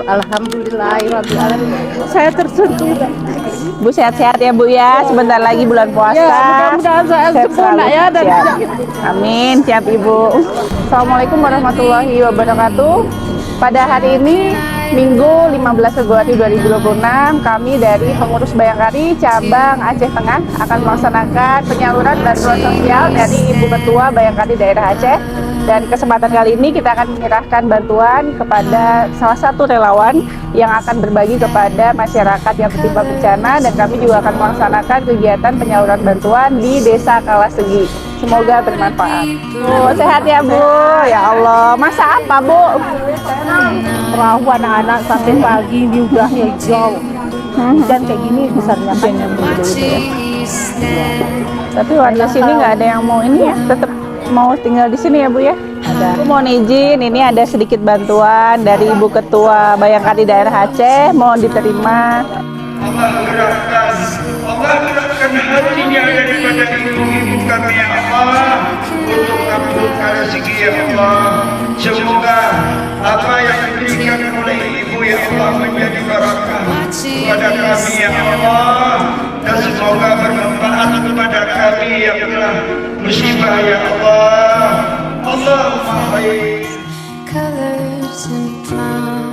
Alhamdulillahirrahmanirrahim. Saya tersentuh. Bu sehat-sehat ya Bu ya, sebentar lagi bulan puasa. Ya, mudah-mudahan saya Sehat sempurna selalu. ya dan Siap. Amin, siap Ibu. Assalamualaikum warahmatullahi wabarakatuh. Pada hari ini Minggu 15 Februari 2026, kami dari pengurus Bayangkari cabang Aceh Tengah akan melaksanakan penyaluran bantuan sosial dari Ibu Ketua Bayangkari Daerah Aceh. Dan kesempatan kali ini kita akan menyerahkan bantuan kepada salah satu relawan yang akan berbagi kepada masyarakat yang tertimpa bencana, dan kami juga akan melaksanakan kegiatan penyaluran bantuan di Desa Kalasegi. Semoga bermanfaat. Bu, sehat ya Bu? Ya Allah, masa apa Bu? perahu anak-anak sampai pagi ini udah hijau. Dan kayak gini besarnya kan yang Tapi warga sini nggak ada yang mau ini ya, tetap mau tinggal di sini ya Bu ya? ada. Aku mohon izin, ini ada sedikit bantuan dari Ibu Ketua Bayangkari Daerah Aceh, mohon diterima. Allah gerakkan hatinya daripada ibu-ibu kami ya Allah, untuk kabulkan rezeki ya Allah. Semoga apa yang diberikan oleh ibu ya Allah menjadi barakah kepada kami ya Allah, dan semoga bermanfaat kepada kami yang telah musibah ya Allah. Allahumma khair. Colors and promise.